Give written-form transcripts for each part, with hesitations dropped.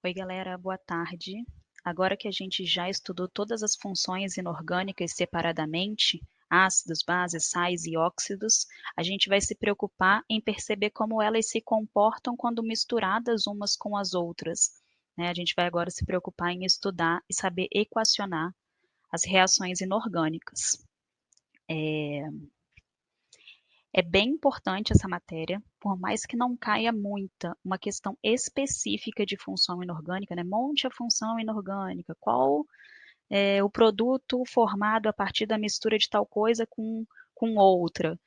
Oi, galera, boa tarde. Agora que a gente já estudou todas as funções inorgânicas separadamente, ácidos, bases, sais e óxidos, a gente vai se preocupar em perceber como elas se comportam quando misturadas umas com as outras, né? A gente vai agora se preocupar em estudar e saber equacionar as reações inorgânicas. É bem importante essa matéria, por mais que não caia muita, uma questão específica de função inorgânica, né? Monte a função inorgânica, qual é o produto formado a partir da mistura de tal coisa com outra.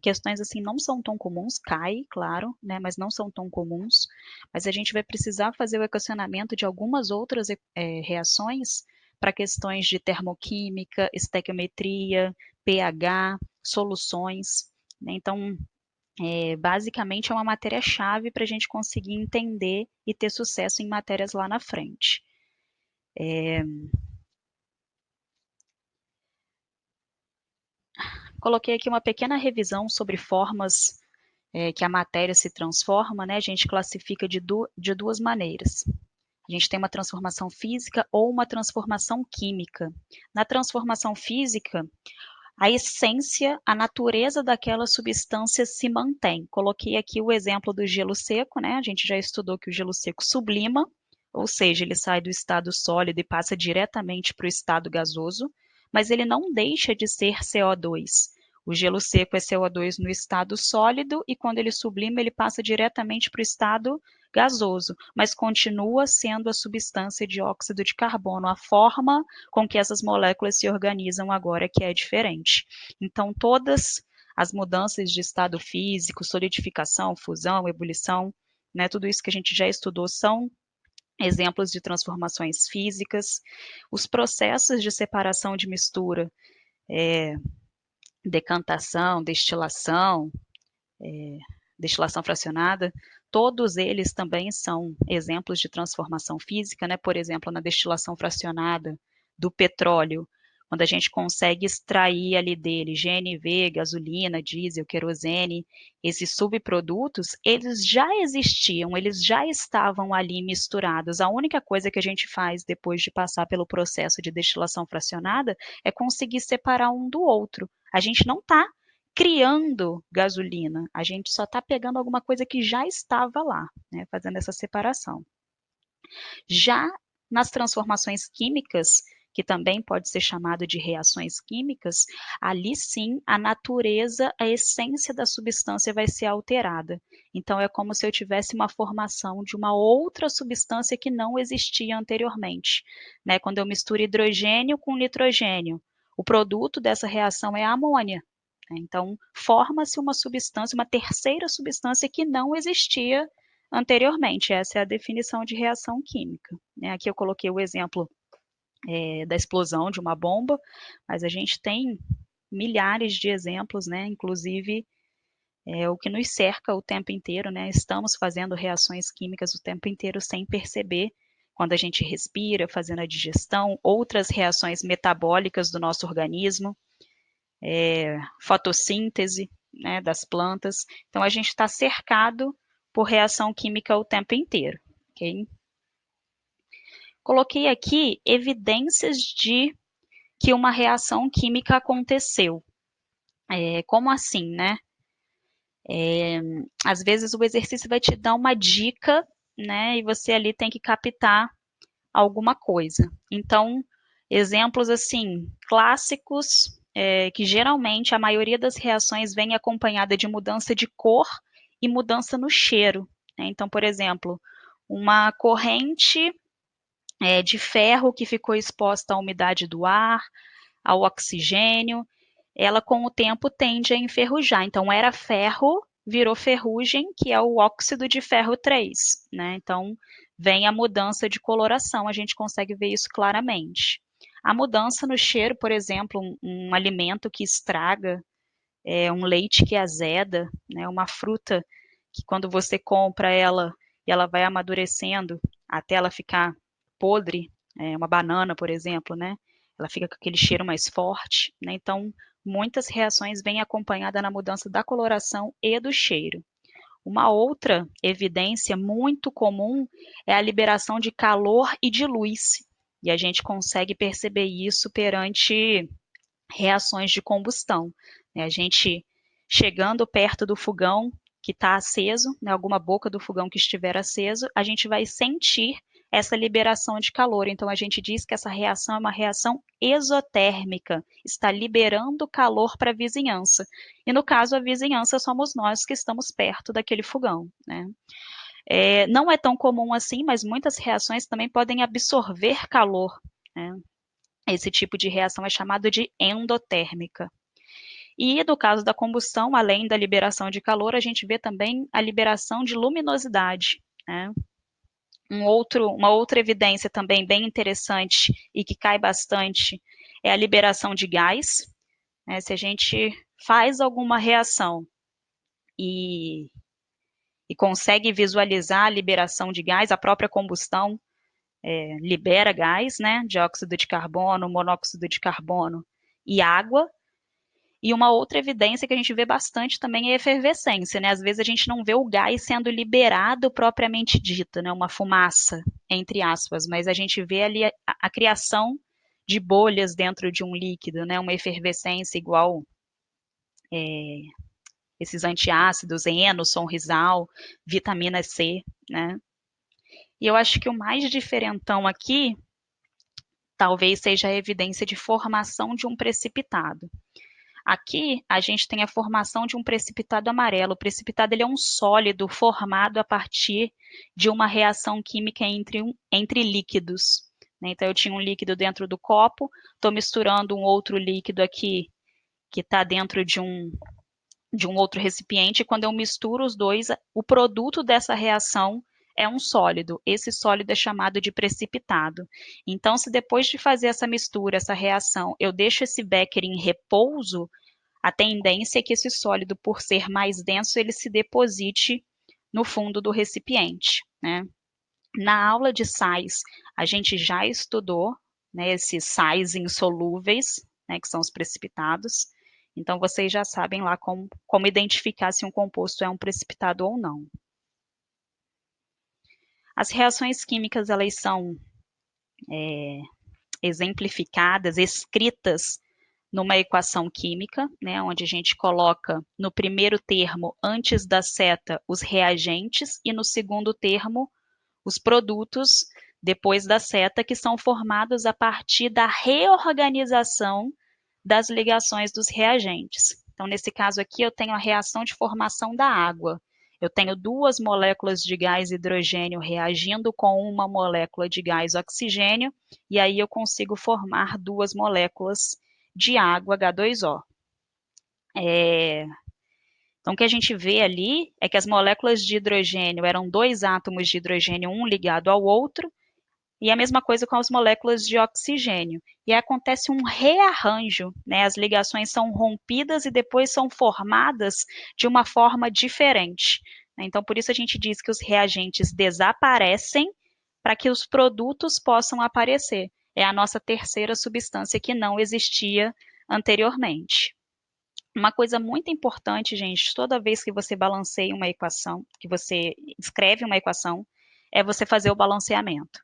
Questões assim não são tão comuns, cai, claro, né, mas não são tão comuns, mas a gente vai precisar fazer o equacionamento de algumas outras reações para questões de termoquímica, estequiometria, pH, soluções, né? Então, basicamente é uma matéria-chave para a gente conseguir entender e ter sucesso em matérias lá na frente. Coloquei aqui uma pequena revisão sobre formas que a matéria se transforma, né? A gente classifica de duas maneiras. A gente tem uma transformação física ou uma transformação química. Na transformação física, a essência, a natureza daquela substância se mantém. Coloquei aqui o exemplo do gelo seco, né? A gente já estudou que o gelo seco sublima, ou seja, ele sai do estado sólido e passa diretamente para o estado gasoso, mas ele não deixa de ser CO2. O gelo seco é CO2 no estado sólido e quando ele sublima, ele passa diretamente para o estado gasoso, mas continua sendo a substância dióxido de carbono, a forma com que essas moléculas se organizam agora que é diferente. Então, todas as mudanças de estado físico, solidificação, fusão, ebulição, né, tudo isso que a gente já estudou são exemplos de transformações físicas. Os processos de separação de mistura, decantação, destilação fracionada, todos eles também são exemplos de transformação física, né? Por exemplo, na destilação fracionada do petróleo, quando a gente consegue extrair ali dele GNV, gasolina, diesel, querosene, esses subprodutos, eles já existiam, eles já estavam ali misturados. A única coisa que a gente faz depois de passar pelo processo de destilação fracionada é conseguir separar um do outro. A gente não está criando gasolina, a gente só está pegando alguma coisa que já estava lá, né, fazendo essa separação. Já nas transformações químicas, que também pode ser chamado de reações químicas, ali sim a natureza, a essência da substância vai ser alterada. Então é como se eu tivesse uma formação de uma outra substância que não existia anteriormente, né? Quando eu misturo hidrogênio com nitrogênio, o produto dessa reação é a amônia. Então, forma-se uma substância, uma terceira substância que não existia anteriormente. Essa é a definição de reação química. Aqui eu coloquei o exemplo da explosão de uma bomba, mas a gente tem milhares de exemplos, né? Inclusive o que nos cerca o tempo inteiro, né? Estamos fazendo reações químicas o tempo inteiro sem perceber. Quando a gente respira, fazendo a digestão, outras reações metabólicas do nosso organismo, fotossíntese, né, das plantas. Então, a gente está cercado por reação química o tempo inteiro, ok? Coloquei aqui evidências de que uma reação química aconteceu. Como assim, né? Às vezes o exercício vai te dar uma dica, né? E você ali tem que captar alguma coisa. Então, exemplos assim, clássicos, que geralmente a maioria das reações vem acompanhada de mudança de cor e mudança no cheiro, né? Então, por exemplo, uma corrente de ferro que ficou exposta à umidade do ar, ao oxigênio, ela com o tempo tende a enferrujar. Então, era ferro, virou ferrugem, que é o óxido de ferro 3, né? Então, vem a mudança de coloração, a gente consegue ver isso claramente. A mudança no cheiro, por exemplo, um alimento que estraga, um leite que azeda, né? Uma fruta que quando você compra ela e ela vai amadurecendo até ela ficar podre, uma banana, por exemplo, né? Ela fica com aquele cheiro mais forte, né? Então, muitas reações vêm acompanhadas na mudança da coloração e do cheiro. Uma outra evidência muito comum é a liberação de calor e de luz, e a gente consegue perceber isso perante reações de combustão, né? A gente chegando perto do fogão que está aceso, né, alguma boca do fogão que estiver aceso, a gente vai sentir essa liberação de calor. Então, a gente diz que essa reação é uma reação exotérmica, está liberando calor para a vizinhança. E, no caso, a vizinhança somos nós que estamos perto daquele fogão, né? Não é tão comum assim, mas muitas reações também podem absorver calor, né? Esse tipo de reação é chamado de endotérmica. E no caso da combustão, além da liberação de calor, a gente vê também a liberação de luminosidade, né? Uma outra evidência também bem interessante e que cai bastante é a liberação de gás, né? Se a gente faz alguma reação e, e consegue visualizar a liberação de gás, a própria combustão libera gás, né? Dióxido de carbono, monóxido de carbono e água. E uma outra evidência que a gente vê bastante também é a efervescência, né? Às vezes a gente não vê o gás sendo liberado propriamente dito, né? Uma fumaça, entre aspas, mas a gente vê ali a criação de bolhas dentro de um líquido, né? Uma efervescência igual esses antiácidos, eno, sonrisal, vitamina C, né? E eu acho que o mais diferentão aqui talvez seja a evidência de formação de um precipitado. Aqui a gente tem a formação de um precipitado amarelo. O precipitado ele é um sólido formado a partir de uma reação química entre líquidos, né? Então eu tinha um líquido dentro do copo, estou misturando um outro líquido aqui que está dentro de um outro recipiente, e quando eu misturo os dois, o produto dessa reação é um sólido. Esse sólido é chamado de precipitado. Então, se depois de fazer essa mistura, essa reação, eu deixo esse becker em repouso, a tendência é que esse sólido, por ser mais denso, ele se deposite no fundo do recipiente, né? Na aula de sais, a gente já estudou, né, esses sais insolúveis, né, que são os precipitados. Então, vocês já sabem lá como identificar se um composto é um precipitado ou não. As reações químicas, elas são exemplificadas, escritas numa equação química, né, onde a gente coloca no primeiro termo, antes da seta, os reagentes, e no segundo termo, os produtos, depois da seta, que são formados a partir da reorganização das ligações dos reagentes. Então, nesse caso aqui, eu tenho a reação de formação da água. Eu tenho duas moléculas de gás hidrogênio reagindo com uma molécula de gás oxigênio, e aí eu consigo formar duas moléculas de água H2O. Então, o que a gente vê ali é que as moléculas de hidrogênio eram dois átomos de hidrogênio, um ligado ao outro, e a mesma coisa com as moléculas de oxigênio. E aí acontece um rearranjo, né? As ligações são rompidas e depois são formadas de uma forma diferente, né? Então, por isso a gente diz que os reagentes desaparecem para que os produtos possam aparecer. É a nossa terceira substância que não existia anteriormente. Uma coisa muito importante, gente, toda vez que você balanceia uma equação, que você escreve uma equação, é você fazer o balanceamento.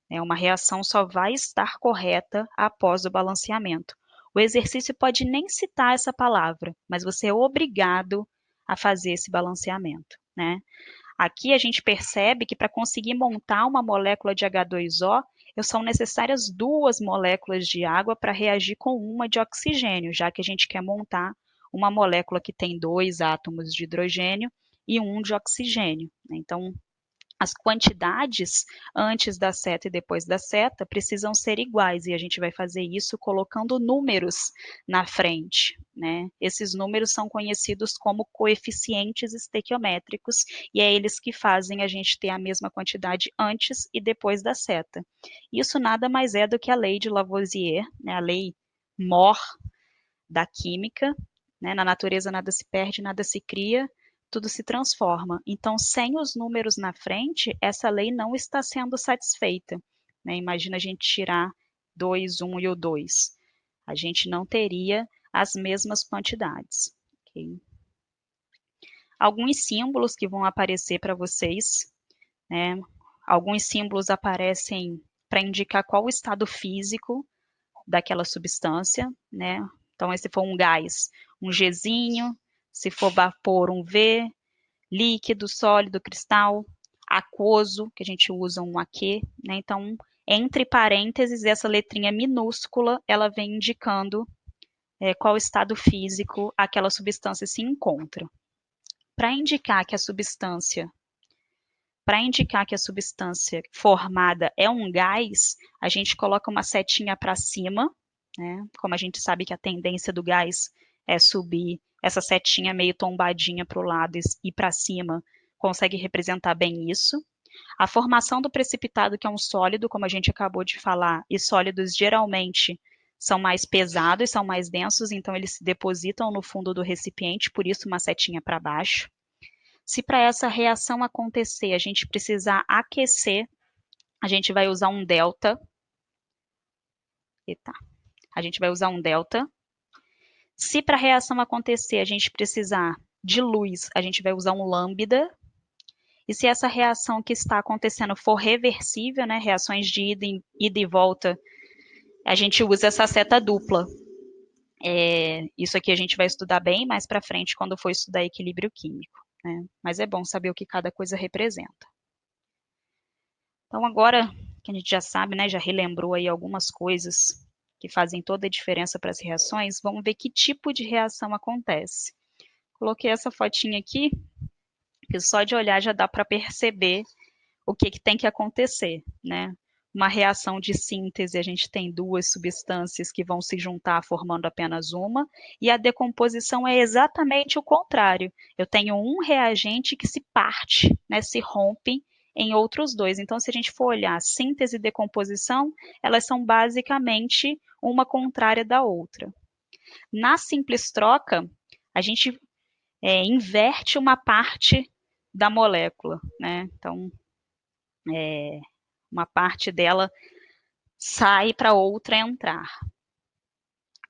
Uma reação só vai estar correta após o balanceamento. O exercício pode nem citar essa palavra, mas você é obrigado a fazer esse balanceamento, né? Aqui a gente percebe que para conseguir montar uma molécula de H2O, são necessárias duas moléculas de água para reagir com uma de oxigênio, já que a gente quer montar uma molécula que tem dois átomos de hidrogênio e um de oxigênio, né? Então, as quantidades antes da seta e depois da seta precisam ser iguais, e a gente vai fazer isso colocando números na frente, né? Esses números são conhecidos como coeficientes estequiométricos, e é eles que fazem a gente ter a mesma quantidade antes e depois da seta. Isso nada mais é do que a lei de Lavoisier, né? A lei mor da química, né? Na natureza nada se perde, nada se cria, tudo se transforma. Então, sem os números na frente, essa lei não está sendo satisfeita, né? Imagina a gente tirar 2, 1 e o 2. A gente não teria as mesmas quantidades. Okay? alguns símbolos que vão aparecer para vocês, né? Alguns símbolos aparecem para indicar qual o estado físico daquela substância, né? Então, se for um gás, um Gzinho, se for vapor, um V, líquido, sólido, cristal, aquoso, que a gente usa um aquê, né? Então, entre parênteses, essa letrinha minúscula, ela vem indicando qual estado físico aquela substância se encontra. Para indicar que a substância formada é um gás, a gente coloca uma setinha para cima, né? Como a gente sabe que a tendência do gás é subir, essa setinha meio tombadinha para o lado e para cima consegue representar bem isso. A formação do precipitado, que é um sólido, como a gente acabou de falar, e sólidos geralmente são mais pesados, são mais densos, então eles se depositam no fundo do recipiente, por isso uma setinha para baixo. Se para essa reação acontecer a gente precisar aquecer, a gente vai usar um delta. Eita. A gente vai usar um delta. Se para a reação acontecer a gente precisar de luz, a gente vai usar um lambda. E se essa reação que está acontecendo for reversível, né, reações de ida e volta, a gente usa essa seta dupla. Isso aqui a gente vai estudar bem mais para frente quando for estudar equilíbrio químico, né? Mas é bom saber o que cada coisa representa. Então, agora que a gente já sabe, né, já relembrou aí algumas coisas que fazem toda a diferença para as reações, vamos ver que tipo de reação acontece. Coloquei essa fotinha aqui, que só de olhar já dá para perceber o que tem que acontecer, né? Uma reação de síntese, a gente tem duas substâncias que vão se juntar formando apenas uma, e a decomposição é exatamente o contrário. Eu tenho um reagente que se parte, né, se rompe em outros dois. Então, se a gente for olhar síntese e decomposição, elas são basicamente uma contrária da outra. Na simples troca, a gente inverte uma parte da molécula, né? Então, uma parte dela sai para outra entrar.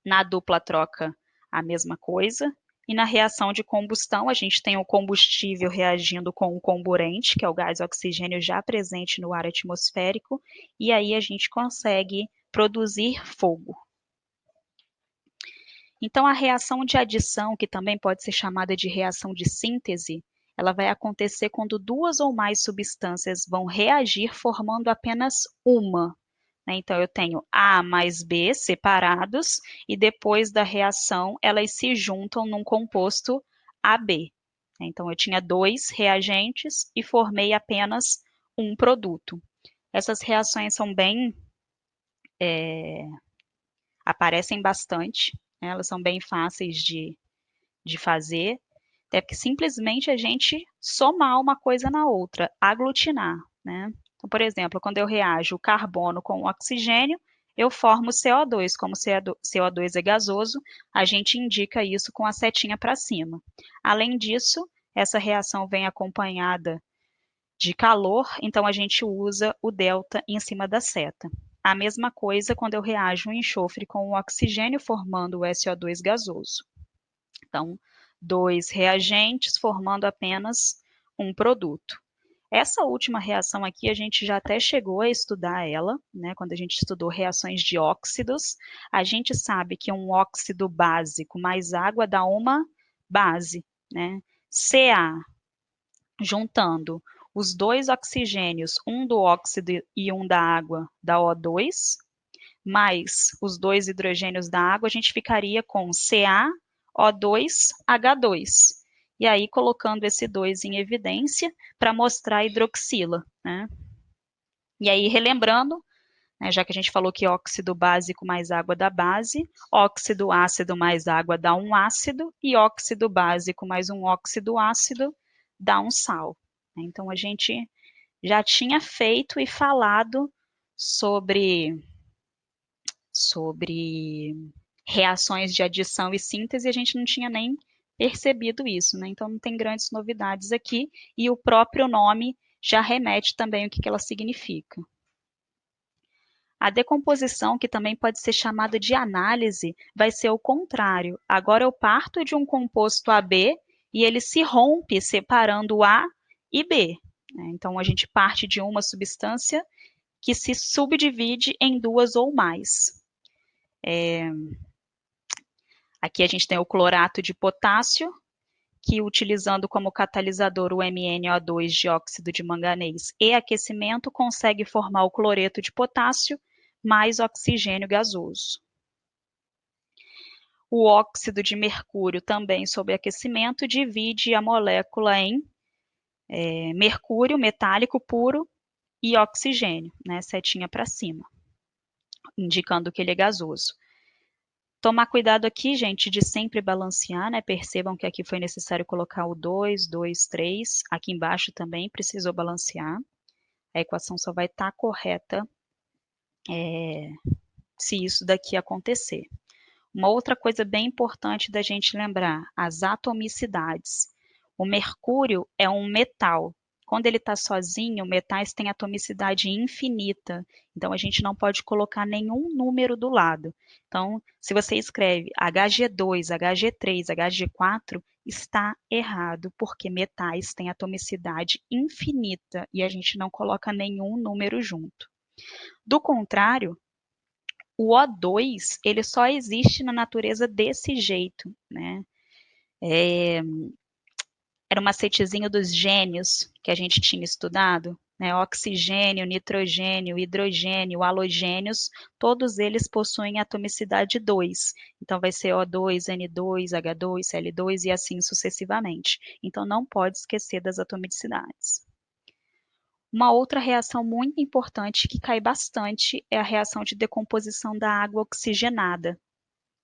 Na dupla troca, a mesma coisa. E na reação de combustão, a gente tem o combustível reagindo com o comburente, que é o gás oxigênio já presente no ar atmosférico, e aí a gente consegue produzir fogo. Então, a reação de adição, que também pode ser chamada de reação de síntese, ela vai acontecer quando duas ou mais substâncias vão reagir formando apenas uma. Então, eu tenho A mais B separados e depois da reação elas se juntam num composto AB. Então, eu tinha dois reagentes e formei apenas um produto. Essas reações são bem... aparecem bastante, né? Elas são bem fáceis de fazer, até que simplesmente a gente somar uma coisa na outra, aglutinar, né? Então, por exemplo, quando eu reajo o carbono com o oxigênio, eu formo CO2. Como CO2 é gasoso, a gente indica isso com a setinha para cima. Além disso, essa reação vem acompanhada de calor, então a gente usa o delta em cima da seta. A mesma coisa quando eu reajo o enxofre com o oxigênio, formando o SO2 gasoso. Então, dois reagentes formando apenas um produto. Essa última reação aqui, a gente já até chegou a estudar ela, né? Quando a gente estudou reações de óxidos, a gente sabe que um óxido básico mais água dá uma base, né? Ca, juntando os dois oxigênios, um do óxido e um da água, dá O2, mais os dois hidrogênios da água, a gente ficaria com CaO2H2. E aí, colocando esse 2 em evidência para mostrar a hidroxila, né? E aí, relembrando, né, já que a gente falou que óxido básico mais água dá base, óxido ácido mais água dá um ácido, e óxido básico mais um óxido ácido dá um sal. Então, a gente já tinha feito e falado sobre reações de adição e síntese, a gente não tinha nem percebido isso, né? Então não tem grandes novidades aqui, e o próprio nome já remete também o que ela significa. A decomposição, que também pode ser chamada de análise, vai ser o contrário. Agora eu parto de um composto AB e ele se rompe separando A e B, né? Então, a gente parte de uma substância que se subdivide em duas ou mais. Aqui a gente tem o clorato de potássio, que utilizando como catalisador o MnO2 dióxido de manganês e aquecimento, consegue formar o cloreto de potássio mais oxigênio gasoso. O óxido de mercúrio, também sob aquecimento, divide a molécula em mercúrio metálico puro e oxigênio, né, setinha para cima, indicando que ele é gasoso. Tomar cuidado aqui, gente, de sempre balancear, né? Percebam que aqui foi necessário colocar o 2, 2, 3. Aqui embaixo também precisou balancear. A equação só vai estar correta se isso daqui acontecer. Uma outra coisa bem importante da gente lembrar, as atomicidades. O mercúrio é um metal. Quando ele está sozinho, metais têm atomicidade infinita. Então, a gente não pode colocar nenhum número do lado. Então, se você escreve Hg2, Hg3, Hg4, está errado, porque metais têm atomicidade infinita e a gente não coloca nenhum número junto. Do contrário, o O2, ele só existe na natureza desse jeito, né? Era uma macetezinho dos gênios que a gente tinha estudado, né? Oxigênio, nitrogênio, hidrogênio, halogênios, todos eles possuem atomicidade 2. Então, vai ser O2, N2, H2, Cl2 e assim sucessivamente. Então, não pode esquecer das atomicidades. Uma outra reação muito importante que cai bastante é a reação de decomposição da água oxigenada.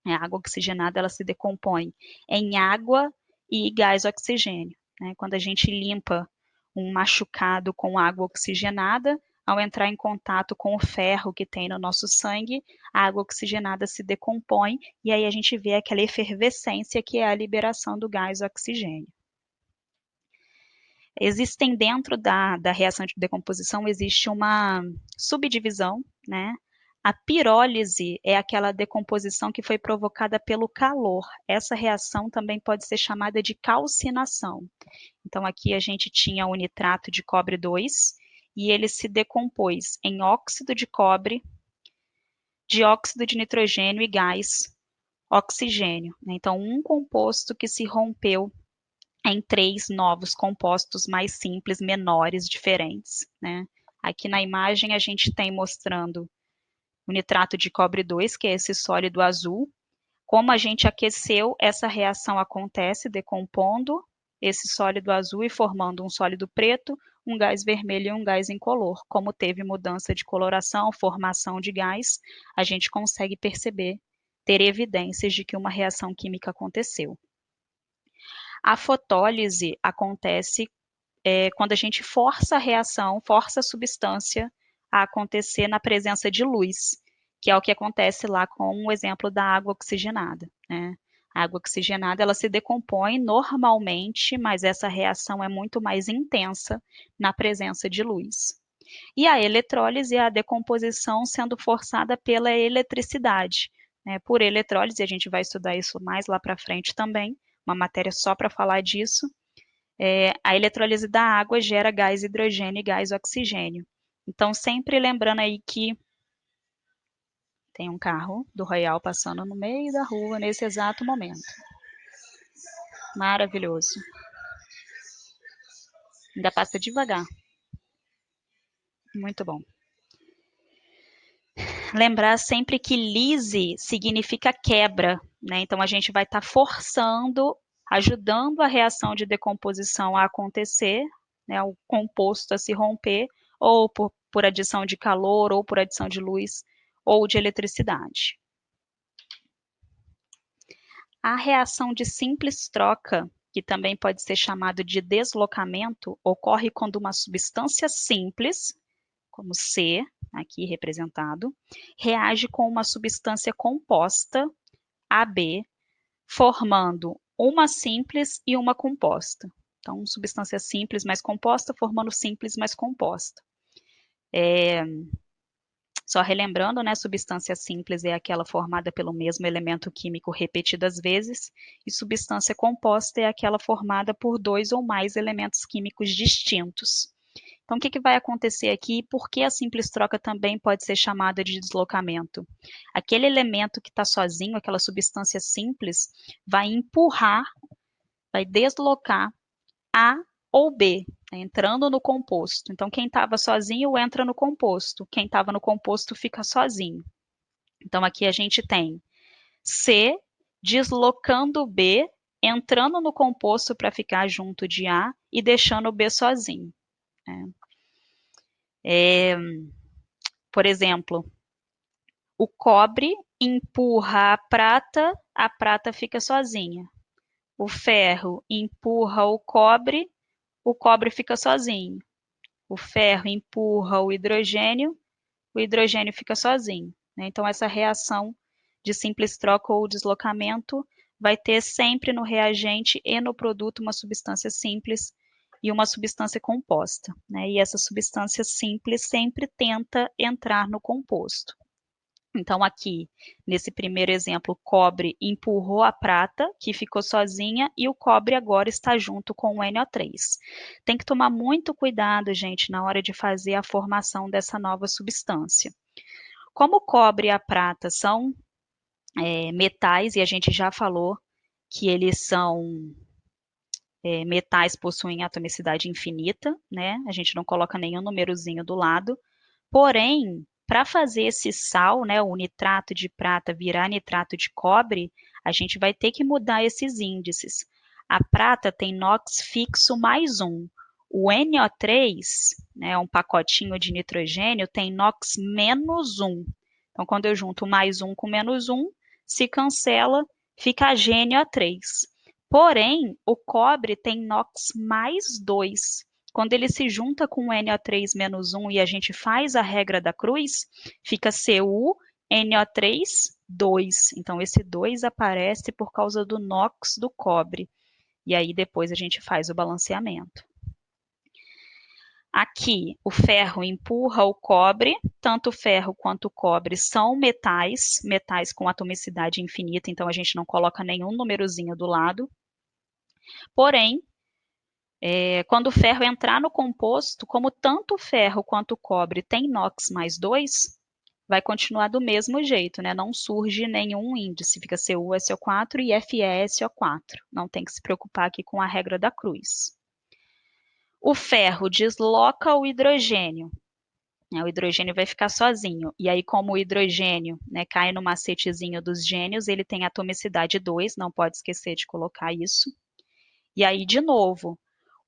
A água oxigenada ela se decompõe em água e gás oxigênio, né? Quando a gente limpa um machucado com água oxigenada, ao entrar em contato com o ferro que tem no nosso sangue, a água oxigenada se decompõe e aí a gente vê aquela efervescência que é a liberação do gás oxigênio. Existem dentro da reação de decomposição, existe uma subdivisão, né? A pirólise é aquela decomposição que foi provocada pelo calor. Essa reação também pode ser chamada de calcinação. Então, aqui a gente tinha o nitrato de cobre 2 e ele se decompôs em óxido de cobre, dióxido de nitrogênio e gás oxigênio. Então, um composto que se rompeu em 3 novos compostos mais simples, menores, diferentes, né? Aqui na imagem a gente tem mostrando o nitrato de cobre 2, que é esse sólido azul. Como a gente aqueceu, essa reação acontece decompondo esse sólido azul e formando um sólido preto, um gás vermelho e um gás incolor. Como teve mudança de coloração, formação de gás, a gente consegue perceber, ter evidências de que uma reação química aconteceu. A fotólise acontece quando a gente força a reação, força a substância a acontecer na presença de luz, que é o que acontece lá com o exemplo da água oxigenada, né? A água oxigenada ela se decompõe normalmente, mas essa reação é muito mais intensa na presença de luz. E a eletrólise é a decomposição sendo forçada pela eletricidade, né? Por eletrólise, a gente vai estudar isso mais lá para frente também, uma matéria só para falar disso. A eletrólise da água gera gás hidrogênio e gás oxigênio. Então, sempre lembrando aí que tem um carro do Royal passando no meio da rua nesse exato momento. Maravilhoso. Ainda passa devagar. Muito bom. Lembrar sempre que lise significa quebra, né? Então, a gente vai estar forçando, ajudando a reação de decomposição a acontecer, né? O composto a se romper, ou por adição de calor, ou por adição de luz, ou de eletricidade. A reação de simples troca, que também pode ser chamado de deslocamento, ocorre quando uma substância simples, como C, aqui representado, reage com uma substância composta, AB, formando uma simples e uma composta. Então, substância simples mais composta, formando simples mais composta. Só relembrando, né, substância simples é aquela formada pelo mesmo elemento químico repetidas vezes, e substância composta é aquela formada por dois ou mais elementos químicos distintos. Então, o que vai acontecer aqui e por que a simples troca também pode ser chamada de deslocamento? Aquele elemento que está sozinho, aquela substância simples, vai empurrar, vai deslocar A ou B, né, entrando no composto. Então, quem estava sozinho entra no composto, quem estava no composto fica sozinho. Então, aqui a gente tem C deslocando B, entrando no composto para ficar junto de A e deixando o B sozinho, né? Por exemplo, o cobre empurra a prata fica sozinha. O ferro empurra o cobre fica sozinho. O ferro empurra o hidrogênio fica sozinho, né? Então, essa reação de simples troca ou deslocamento vai ter sempre no reagente e no produto uma substância simples e uma substância composta, né? E essa substância simples sempre tenta entrar no composto. Então, aqui, nesse primeiro exemplo, o cobre empurrou a prata, que ficou sozinha, e o cobre agora está junto com o NO3. Tem que tomar muito cuidado, gente, na hora de fazer a formação dessa nova substância. Como o cobre e a prata são metais, e a gente já falou que eles são metais possuem atomicidade infinita, né? A gente não coloca nenhum númerozinho do lado. Porém, para fazer esse sal, né, o nitrato de prata virar nitrato de cobre, a gente vai ter que mudar esses índices. A prata tem NOx fixo mais 1. O NO3, né, um pacotinho de nitrogênio, tem NOx menos 1. Então, quando eu junto mais 1 com menos 1, se cancela, fica GNO3. Porém, o cobre tem NOx mais 2. Quando ele se junta com o NO3-1 e a gente faz a regra da cruz, fica CuNO3, 2. Então, esse 2 aparece por causa do NOx do cobre. E aí, depois a gente faz o balanceamento. Aqui, o ferro empurra o cobre, tanto o ferro quanto o cobre são metais, metais com atomicidade infinita, então a gente não coloca nenhum númerozinho do lado. Porém, quando o ferro entrar no composto, como tanto o ferro quanto o cobre tem NOx mais 2, vai continuar do mesmo jeito, né? Não surge nenhum índice, fica CuSO4 e FeSO4. Não tem que se preocupar aqui com a regra da cruz. O ferro desloca o hidrogênio, né? O hidrogênio vai ficar sozinho. E aí, como o hidrogênio, né, cai no macetezinho dos gênios, ele tem atomicidade 2, não pode esquecer de colocar isso. E aí, de novo,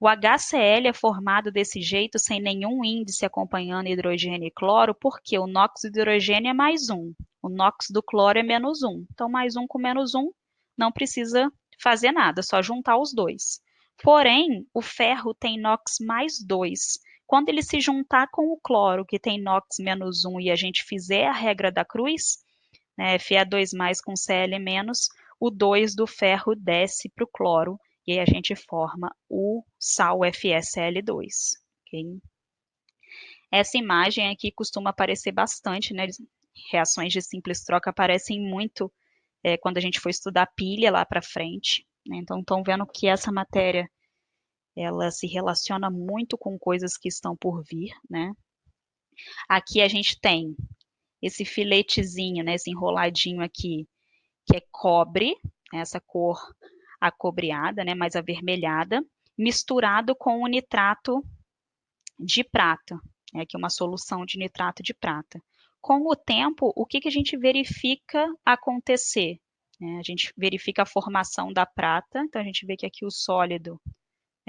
o HCl é formado desse jeito, sem nenhum índice acompanhando hidrogênio e cloro, porque o NOx do hidrogênio é mais 1, o NOx do cloro é menos 1. Então, mais 1 com menos 1, não precisa fazer nada, só juntar os dois. Porém, o ferro tem NOx mais 2. Quando ele se juntar com o cloro, que tem NOx menos 1, e a gente fizer a regra da cruz, né, Fe2+ com Cl-, o 2 do ferro desce para o cloro, e aí a gente forma o sal FeSL2. Okay? Essa imagem aqui costuma aparecer bastante, né? Reações de simples troca aparecem muito quando a gente for estudar pilha lá para frente, né? Então, estão vendo que essa matéria ela se relaciona muito com coisas que estão por vir, né? Aqui a gente tem esse filetezinho, né? Esse enroladinho aqui, que é cobre, essa cor acobreada, né, mais avermelhada, misturado com o nitrato de prata, aqui uma solução de nitrato de prata. Com o tempo, o que a gente verifica acontecer? A gente verifica a formação da prata, então a gente vê que aqui o sólido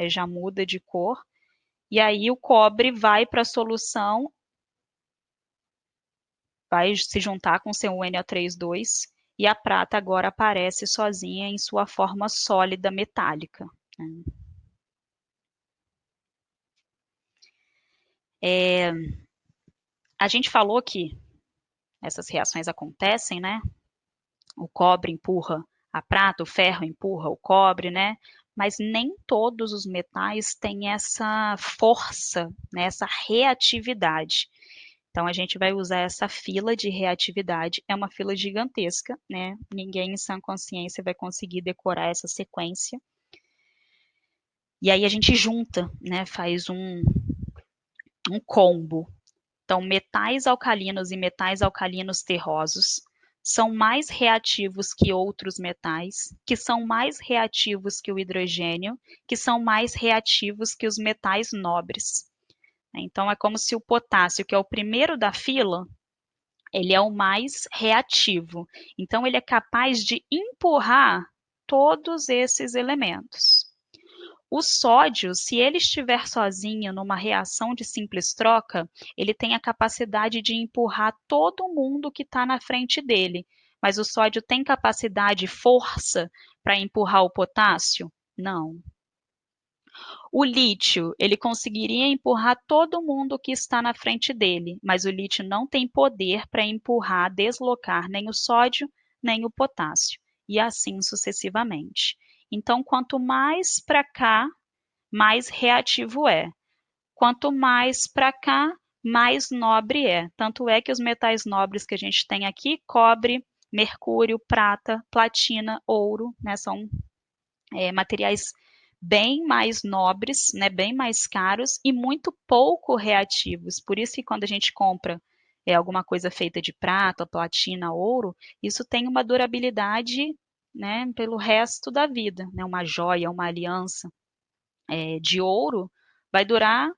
já muda de cor, e aí o cobre vai para a solução, vai se juntar com seu NO3,2, e a prata agora aparece sozinha em sua forma sólida metálica. A gente falou que essas reações acontecem, né? O cobre empurra a prata, o ferro empurra o cobre, né? Mas nem todos os metais têm essa força, né? Essa reatividade. Então, a gente vai usar essa fila de reatividade, é uma fila gigantesca, né? Ninguém em sã consciência vai conseguir decorar essa sequência. E aí a gente junta, né? Faz um combo. Então, metais alcalinos e metais alcalinos terrosos são mais reativos que outros metais, que são mais reativos que o hidrogênio, que são mais reativos que os metais nobres. Então, é como se o potássio, que é o primeiro da fila, ele é o mais reativo. Então, ele é capaz de empurrar todos esses elementos. O sódio, se ele estiver sozinho numa reação de simples troca, ele tem a capacidade de empurrar todo mundo que está na frente dele. Mas o sódio tem capacidade e força para empurrar o potássio? Não. O lítio, ele conseguiria empurrar todo mundo que está na frente dele, mas o lítio não tem poder para empurrar, deslocar nem o sódio, nem o potássio, e assim sucessivamente. Então, quanto mais para cá, mais reativo é. Quanto mais para cá, mais nobre é. Tanto é que os metais nobres que a gente tem aqui, cobre, mercúrio, prata, platina, ouro, né, são materiais bem mais nobres, né, bem mais caros e muito pouco reativos. Por isso que quando a gente compra alguma coisa feita de prata, platina, ouro, isso tem uma durabilidade, né, pelo resto da vida. Né, uma joia, uma aliança de ouro vai durar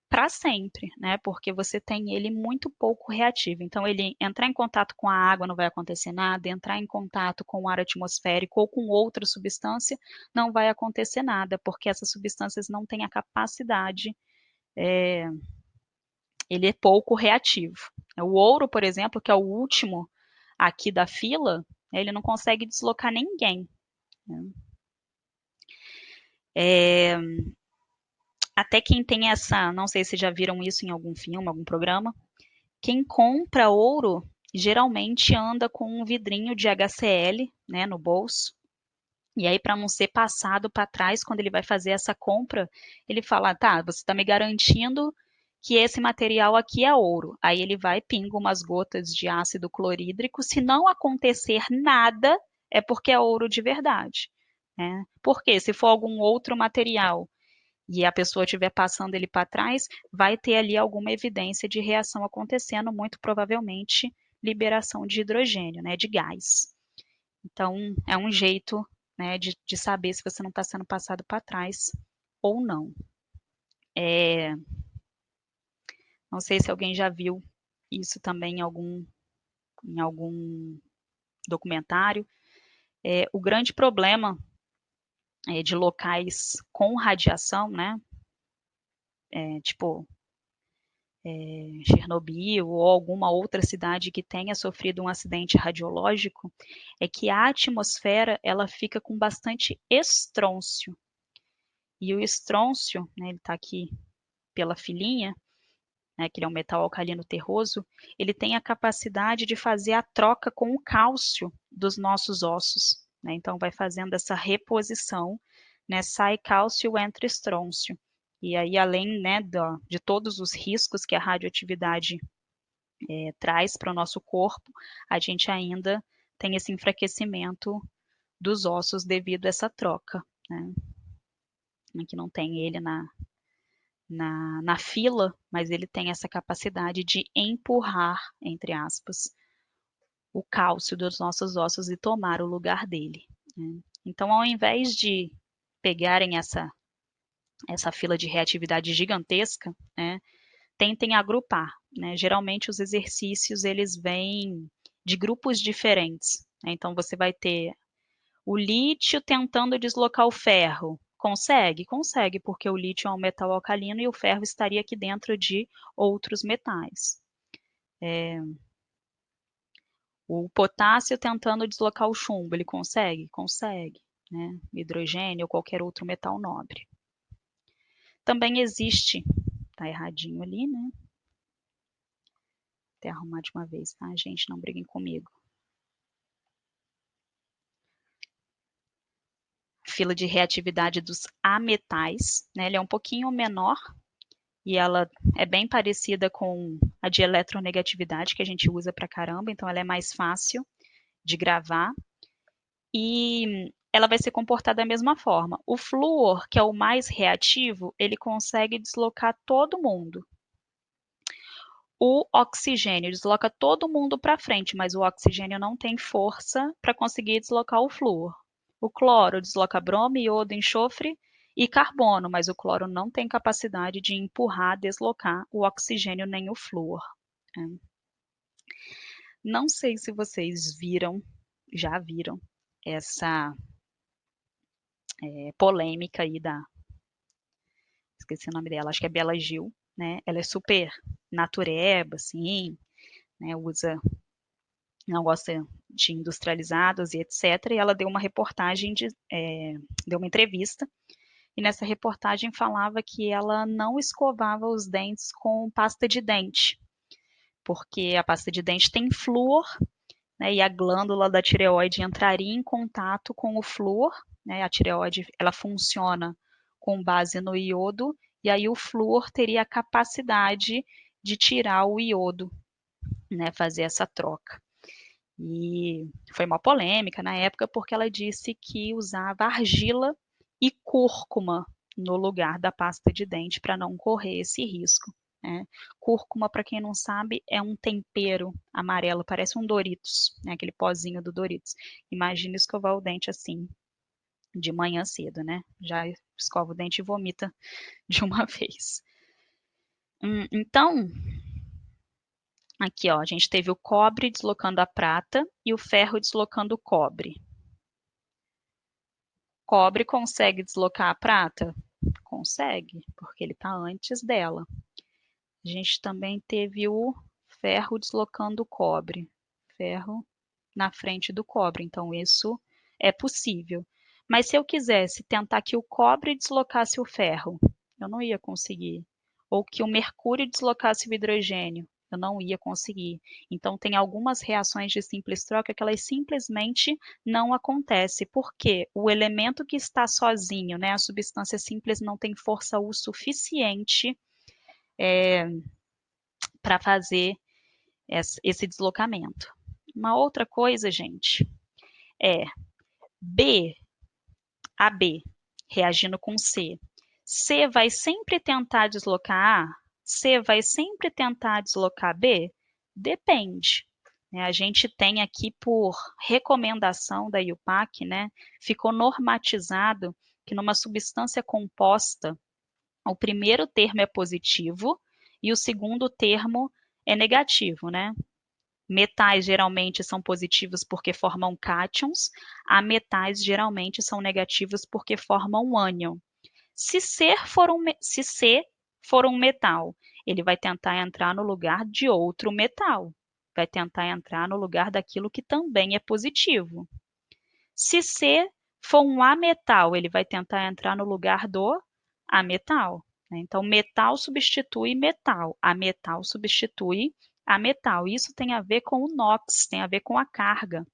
para sempre, né? Porque você tem ele muito pouco reativo. Então, ele entrar em contato com a água não vai acontecer nada, entrar em contato com o ar atmosférico ou com outra substância não vai acontecer nada, porque essas substâncias não têm a capacidade, ele é pouco reativo. O ouro, por exemplo, que é o último aqui da fila, ele não consegue deslocar ninguém. Né? Até quem tem essa, não sei se já viram isso em algum filme, algum programa, quem compra ouro geralmente anda com um vidrinho de HCl, né, no bolso. E aí, para não ser passado para trás, quando ele vai fazer essa compra, ele fala: tá, você está me garantindo que esse material aqui é ouro. Aí ele vai, pinga umas gotas de ácido clorídrico. Se não acontecer nada, é porque é ouro de verdade. Né? Porque se for algum outro material e a pessoa estiver passando ele para trás, vai ter ali alguma evidência de reação acontecendo, muito provavelmente liberação de hidrogênio, né, de gás. Então, é um jeito, né, de saber se você não está sendo passado para trás ou não. Não sei se alguém já viu isso também em algum documentário. O grande problema de locais com radiação, né, tipo Chernobyl ou alguma outra cidade que tenha sofrido um acidente radiológico, é que a atmosfera ela fica com bastante estrôncio. E o estrôncio, né, ele está aqui pela filinha, né, que ele é um metal alcalino terroso, ele tem a capacidade de fazer a troca com o cálcio dos nossos ossos. Né? Então, vai fazendo essa reposição, né? Sai cálcio, entra estrôncio. E aí, além, né, de todos os riscos que a radioatividade traz para o nosso corpo, a gente ainda tem esse enfraquecimento dos ossos devido a essa troca. Né? Aqui não tem ele na fila, mas ele tem essa capacidade de empurrar, entre aspas, o cálcio dos nossos ossos e tomar o lugar dele. Né? Então, ao invés de pegarem essa fila de reatividade gigantesca, né, tentem agrupar. Né? Geralmente, os exercícios eles vêm de grupos diferentes. Né? Então, você vai ter o lítio tentando deslocar o ferro. Consegue? Consegue, porque o lítio é um metal alcalino e o ferro estaria aqui dentro de outros metais. O potássio tentando deslocar o chumbo, ele consegue? Consegue. Né? Hidrogênio ou qualquer outro metal nobre. Também existe, tá erradinho ali, né? Vou até arrumar de uma vez, tá, gente? Não briguem comigo. Fila de reatividade dos ametais, né? Ele é um pouquinho menor e ela é bem parecida com a de eletronegatividade que a gente usa pra caramba, então ela é mais fácil de gravar e ela vai se comportar da mesma forma. O flúor, que é o mais reativo, ele consegue deslocar todo mundo. O oxigênio desloca todo mundo para frente, mas o oxigênio não tem força para conseguir deslocar o flúor. O cloro desloca bromo, iodo, enxofre e carbono, mas o cloro não tem capacidade de empurrar, deslocar o oxigênio nem o flúor. Não sei se vocês já viram essa polêmica aí esqueci o nome dela, acho que é Bela Gil, né? Ela é super natureba, assim, né? Não gosta de industrializados e etc. E ela deu uma reportagem, deu uma entrevista, e nessa reportagem falava que ela não escovava os dentes com pasta de dente, porque a pasta de dente tem flúor, né, e a glândula da tireoide entraria em contato com o flúor, né, a tireoide ela funciona com base no iodo, e aí o flúor teria a capacidade de tirar o iodo, né, fazer essa troca. E foi uma polêmica na época porque ela disse que usava argila e cúrcuma no lugar da pasta de dente para não correr esse risco. Né? Cúrcuma, para quem não sabe, é um tempero amarelo, parece um Doritos, né? Aquele pozinho do Doritos. Imagina escovar o dente assim, de manhã cedo, né? Já escova o dente e vomita de uma vez. Então, aqui, ó, a gente teve o cobre deslocando a prata e o ferro deslocando o cobre. Cobre consegue deslocar a prata? Consegue, porque ele está antes dela. A gente também teve o ferro deslocando o cobre. Ferro na frente do cobre, então isso é possível. Mas se eu quisesse tentar que o cobre deslocasse o ferro, eu não ia conseguir. Ou que o mercúrio deslocasse o hidrogênio, eu não ia conseguir. Então tem algumas reações de simples troca que elas simplesmente não acontecem, porque o elemento que está sozinho, né, a substância simples não tem força o suficiente para fazer esse deslocamento. Uma outra coisa, gente, é B, AB, reagindo com C. C vai sempre tentar deslocar A? C vai sempre tentar deslocar B? Depende. A gente tem aqui, por recomendação da IUPAC, né, ficou normatizado que numa substância composta, o primeiro termo é positivo e o segundo termo é negativo, né? Metais geralmente são positivos porque formam cátions, ametais geralmente são negativos porque formam ânion. Se C for um metal, ele vai tentar entrar no lugar de outro metal, vai tentar entrar no lugar daquilo que também é positivo. Se C for um ametal, ele vai tentar entrar no lugar do ametal. Então, metal substitui metal, ametal substitui ametal. Isso tem a ver com o NOx, tem a ver com a carga.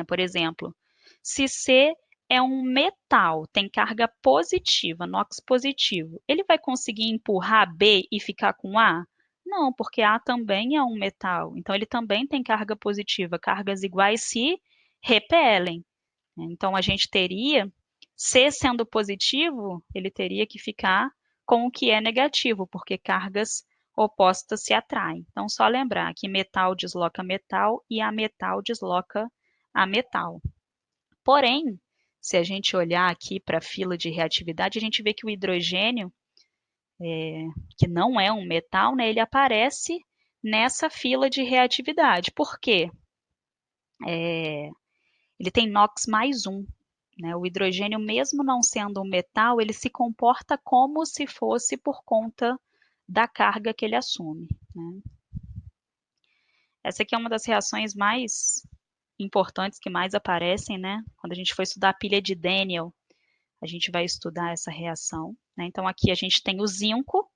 Por exemplo, se C é um metal, tem carga positiva, NOx positivo, ele vai conseguir empurrar B e ficar com A? Não, porque A também é um metal, então ele também tem carga positiva. Cargas iguais se repelem. Então, a gente teria, C sendo positivo, ele teria que ficar com o que é negativo, porque cargas opostas se atraem. Então, só lembrar que metal desloca metal e ametal desloca ametal. Porém, se a gente olhar aqui para a fila de reatividade, a gente vê que o hidrogênio, que não é um metal, né, ele aparece nessa fila de reatividade. Por quê? Ele tem NOx mais 1. Né? O hidrogênio, mesmo não sendo um metal, ele se comporta como se fosse por conta da carga que ele assume. Né? Essa aqui é uma das reações mais importantes que mais aparecem, né? Quando a gente for estudar a pilha de Daniel, a gente vai estudar essa reação. Né? Então, aqui a gente tem o zinco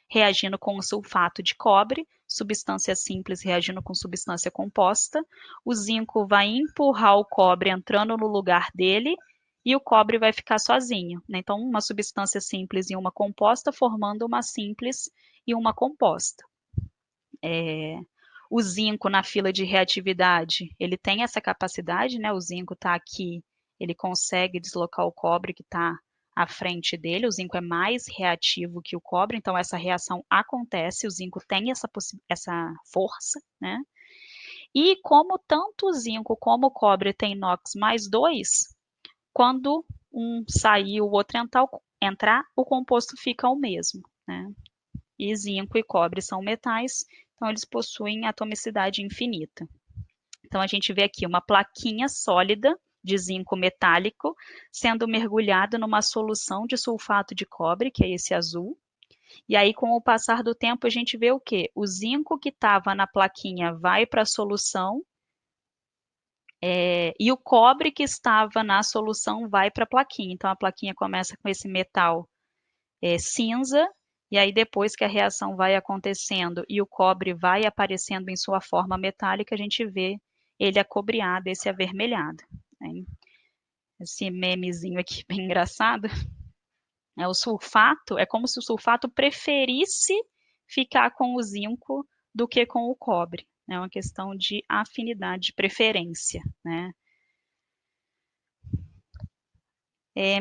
reagindo com o sulfato de cobre, substância simples reagindo com substância composta. O zinco vai empurrar o cobre entrando no lugar dele e o cobre vai ficar sozinho, né? Então, uma substância simples e uma composta formando uma simples e uma composta. O zinco na fila de reatividade, ele tem essa capacidade, né? O zinco está aqui, ele consegue deslocar o cobre que está à frente dele. O zinco é mais reativo que o cobre, então essa reação acontece. O zinco tem essa força, né? E como tanto o zinco como o cobre tem NOx mais 2, quando um sair e o outro entrar, o composto fica o mesmo, né? E zinco e cobre são metais, então eles possuem atomicidade infinita. Então a gente vê aqui uma plaquinha sólida de zinco metálico sendo mergulhado numa solução de sulfato de cobre, que é esse azul. E aí, com o passar do tempo, a gente vê o quê? O zinco que estava na plaquinha vai para a solução, e o cobre que estava na solução vai para a plaquinha. Então, a plaquinha começa com esse metal cinza, e aí depois que a reação vai acontecendo e o cobre vai aparecendo em sua forma metálica, a gente vê ele acobreado, esse avermelhado, né? Esse memezinho aqui bem engraçado. O sulfato, é como se o sulfato preferisse ficar com o zinco do que com o cobre. É uma questão de afinidade, de preferência, né?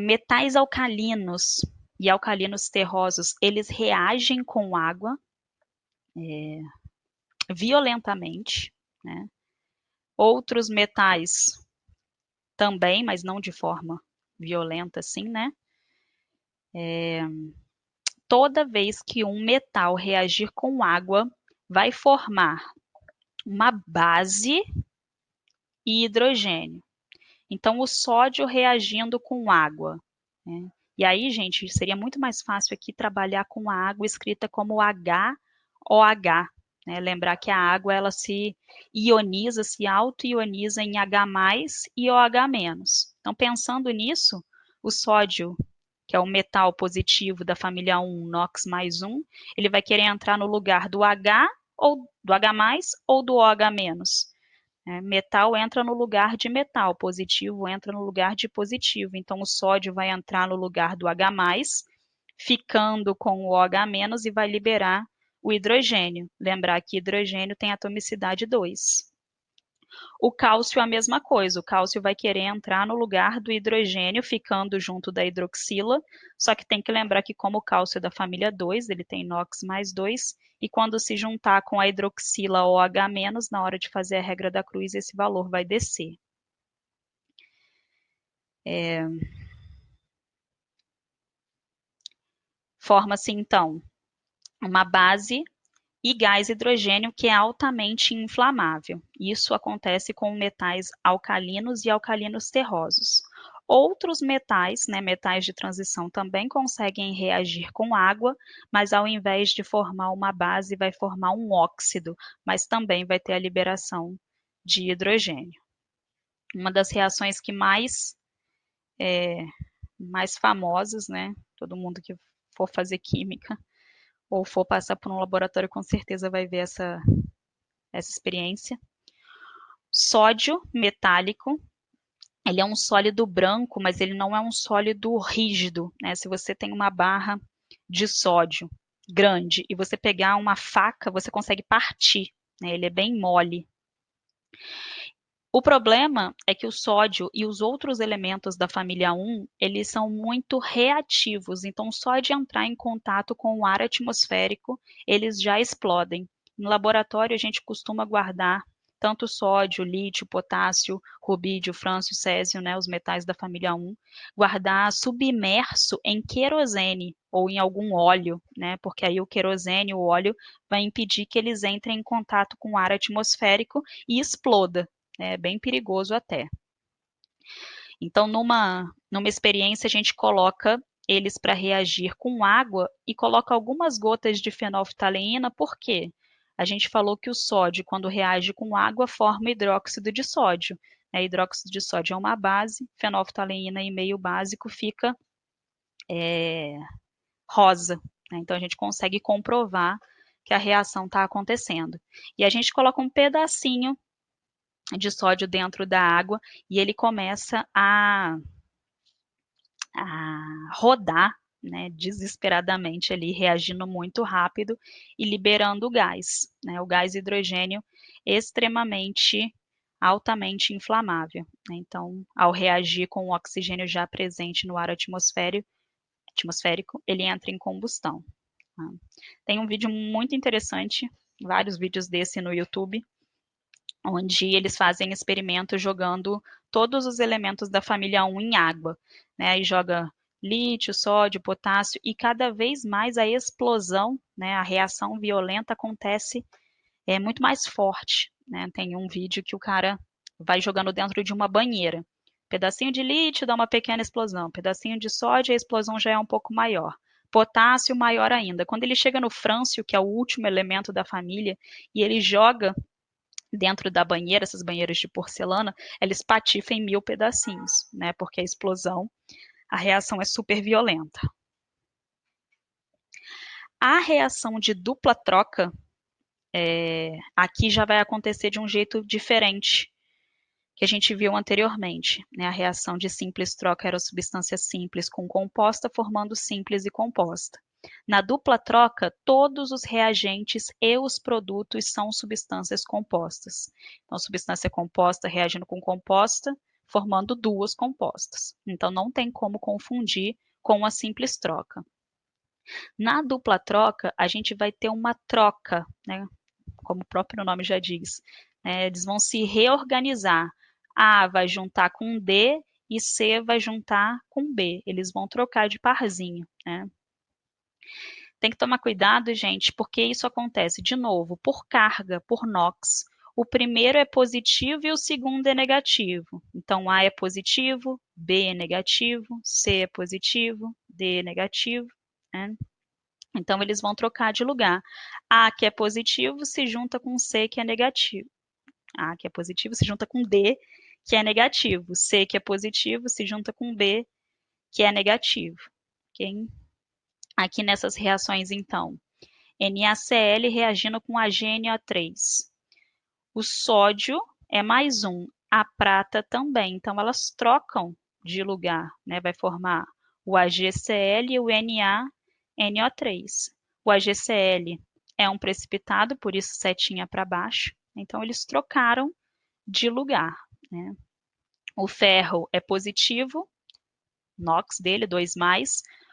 Metais alcalinos e alcalinos terrosos, eles reagem com água violentamente, né? Outros metais também, mas não de forma violenta assim, né? Toda vez que um metal reagir com água, vai formar uma base e hidrogênio. Então, o sódio reagindo com água, né? E aí, gente, seria muito mais fácil aqui trabalhar com a água escrita como HOH, né? Lembrar que a água ela se ioniza, se auto-ioniza em H+ e OH-. Então, pensando nisso, o sódio, que é o metal positivo da família 1, NOx mais 1, ele vai querer entrar no lugar do H ou do H+ ou do OH-. Metal entra no lugar de metal, positivo entra no lugar de positivo. Então, o sódio vai entrar no lugar do H+, ficando com o OH- e vai liberar o hidrogênio. Lembrar que hidrogênio tem atomicidade 2. O cálcio é a mesma coisa, o cálcio vai querer entrar no lugar do hidrogênio, ficando junto da hidroxila, só que tem que lembrar que como o cálcio é da família 2, ele tem NOx mais 2, e quando se juntar com a hidroxila OH-, na hora de fazer a regra da cruz, esse valor vai descer. Forma-se então uma base e gás hidrogênio que é altamente inflamável. Isso acontece com metais alcalinos e alcalinos terrosos. Outros metais, né, metais de transição, também conseguem reagir com água, mas ao invés de formar uma base, vai formar um óxido, mas também vai ter a liberação de hidrogênio. Uma das reações que mais famosas, né, todo mundo que for fazer química ou for passar por um laboratório com certeza vai ver essa experiência. Sódio metálico, ele é um sólido branco, mas ele não é um sólido rígido, né? Se você tem uma barra de sódio grande e você pegar uma faca, você consegue partir, né? Ele é bem mole. O problema é que o sódio e os outros elementos da família 1, eles são muito reativos, então só de entrar em contato com o ar atmosférico, eles já explodem. No laboratório, a gente costuma guardar tanto sódio, lítio, potássio, rubídio, frâncio, césio, né, os metais da família 1, guardar submerso em querosene ou em algum óleo, né, porque aí o querosene, o óleo, vai impedir que eles entrem em contato com o ar atmosférico e exploda. É bem perigoso até. Então, numa experiência, a gente coloca eles para reagir com água e coloca algumas gotas de fenolftaleína, por quê? A gente falou que o sódio, quando reage com água, forma hidróxido de sódio. Hidróxido de sódio é uma base, fenolftaleína em meio básico fica rosa. Então, a gente consegue comprovar que a reação está acontecendo. E a gente coloca um pedacinho de sódio dentro da água e ele começa a rodar, né, desesperadamente ali, reagindo muito rápido e liberando o gás, né, o gás hidrogênio extremamente altamente inflamável, né? Então, ao reagir com o oxigênio já presente no ar atmosférico, ele entra em combustão. Tá? Tem um vídeo muito interessante, vários vídeos desse no YouTube, onde eles fazem experimentos jogando todos os elementos da família 1 em água, né? Aí joga lítio, sódio, potássio e cada vez mais a explosão, né, a reação violenta acontece muito mais forte, né? Tem um vídeo que o cara vai jogando dentro de uma banheira. Pedacinho de lítio dá uma pequena explosão, pedacinho de sódio a explosão já é um pouco maior. Potássio maior ainda. Quando ele chega no frâncio, que é o último elemento da família, e ele joga dentro da banheira, essas banheiras de porcelana, ela espatifa em 1000 pedacinhos, né? Porque a explosão, a reação é super violenta. A reação de dupla troca, aqui já vai acontecer de um jeito diferente que a gente viu anteriormente, né? A reação de simples troca era substância simples com composta formando simples e composta. Na dupla troca, todos os reagentes e os produtos são substâncias compostas. Então, substância composta reagindo com composta, formando duas compostas. Então, não tem como confundir com a simples troca. Na dupla troca, a gente vai ter uma troca, né? Como o próprio nome já diz. Eles vão se reorganizar. A vai juntar com D e C vai juntar com B. Eles vão trocar de parzinho, né? Tem que tomar cuidado, gente, porque isso acontece, de novo, por carga, por NOx. O primeiro é positivo e o segundo é negativo. Então, A é positivo, B é negativo, C é positivo, D é negativo, né? Então, eles vão trocar de lugar. A, que é positivo, se junta com C, que é negativo. A, que é positivo, se junta com D, que é negativo. C, que é positivo, se junta com B, que é negativo. Okay? Aqui nessas reações, então, NaCl reagindo com AgNO3. O sódio é mais um, a prata também. Então, elas trocam de lugar, né? Vai formar o AgCl e o NaNO3. O AgCl é um precipitado, por isso setinha para baixo. Então, eles trocaram de lugar, né? O ferro é positivo, NOx dele, 2+.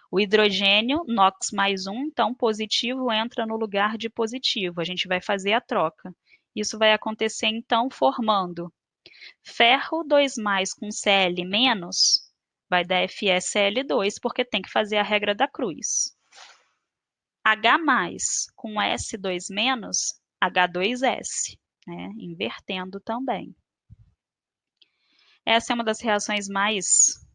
O hidrogênio, NOx mais 1, então positivo entra no lugar de positivo. A gente vai fazer a troca. Isso vai acontecer, então, formando ferro 2+ com Cl menos, vai dar FeCl2, porque tem que fazer a regra da cruz. H+ com S2-, H2S, né? Invertendo também. Essa é uma das reações mais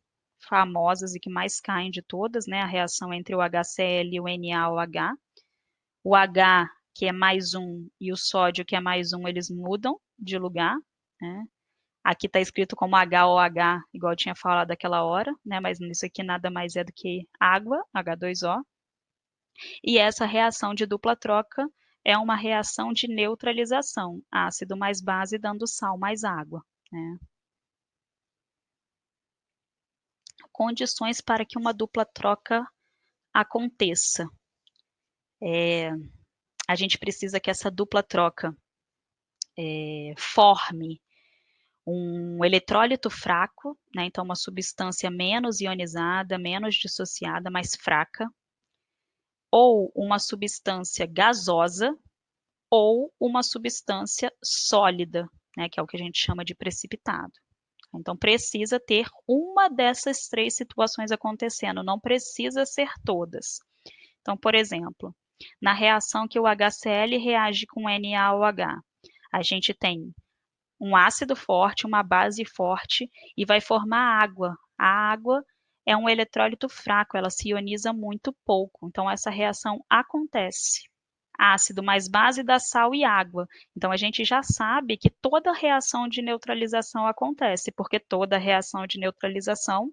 famosas e que mais caem de todas, né? A reação entre o HCl e o NaOH. O H, que é mais um, e o sódio, que é mais um, eles mudam de lugar, né? Aqui está escrito como HOH, igual eu tinha falado daquela hora, né? Mas isso aqui nada mais é do que água, H2O. E essa reação de dupla troca é uma reação de neutralização, ácido mais base dando sal mais água, né? Condições para que uma dupla troca aconteça. A gente precisa que essa dupla troca forme um eletrólito fraco, né? Então uma substância menos ionizada, menos dissociada, mais fraca, ou uma substância gasosa, ou uma substância sólida, né? Que é o que a gente chama de precipitado. Então precisa ter uma dessas três situações acontecendo, não precisa ser todas. Então, por exemplo, na reação que o HCl reage com NaOH, a gente tem um ácido forte, uma base forte e vai formar água. A água é um eletrólito fraco, ela se ioniza muito pouco. Então, essa reação acontece. Ácido mais base dá sal e água. Então, a gente já sabe que toda reação de neutralização acontece, porque toda reação de neutralização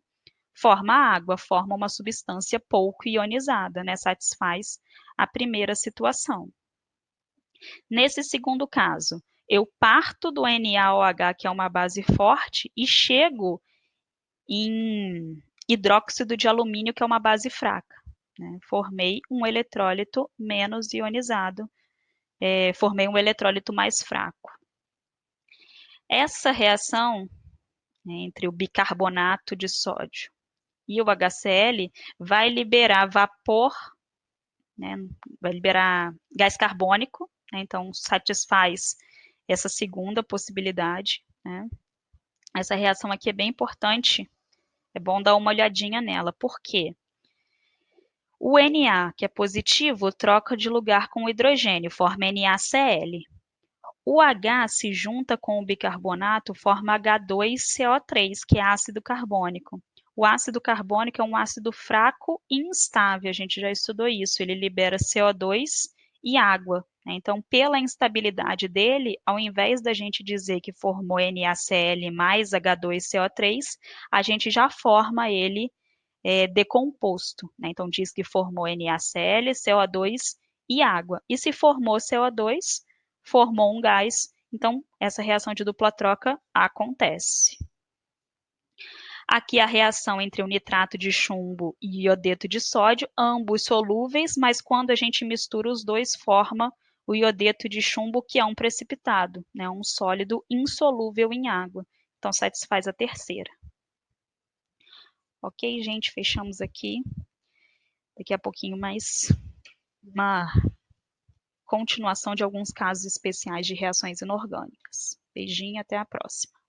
forma água, forma uma substância pouco ionizada, né? Satisfaz a primeira situação. Nesse segundo caso, eu parto do NaOH, que é uma base forte, e chego em hidróxido de alumínio, que é uma base fraca, né? Formei um eletrólito menos ionizado, formei um eletrólito mais fraco. Essa reação, né, entre o bicarbonato de sódio e o HCl vai liberar vapor, né, vai liberar gás carbônico, né, então satisfaz essa segunda possibilidade, né. Essa reação aqui é bem importante, é bom dar uma olhadinha nela. Por quê? O Na, que é positivo, troca de lugar com o hidrogênio, forma NaCl. O H se junta com o bicarbonato, forma H2CO3, que é ácido carbônico. O ácido carbônico é um ácido fraco e instável, a gente já estudou isso. Ele libera CO2 e água, né? Então, pela instabilidade dele, ao invés da gente dizer que formou NaCl mais H2CO3, a gente já forma ele decomposto, né? Então, diz que formou NaCl, CO2 e água. E se formou CO2, formou um gás, então essa reação de dupla troca acontece. Aqui a reação entre o nitrato de chumbo e iodeto de sódio, ambos solúveis, mas quando a gente mistura os dois, forma o iodeto de chumbo, que é um precipitado, né? Um sólido insolúvel em água. Então, satisfaz a terceira. Ok, gente, fechamos aqui. Daqui a pouquinho mais uma continuação de alguns casos especiais de reações inorgânicas. Beijinho, até a próxima.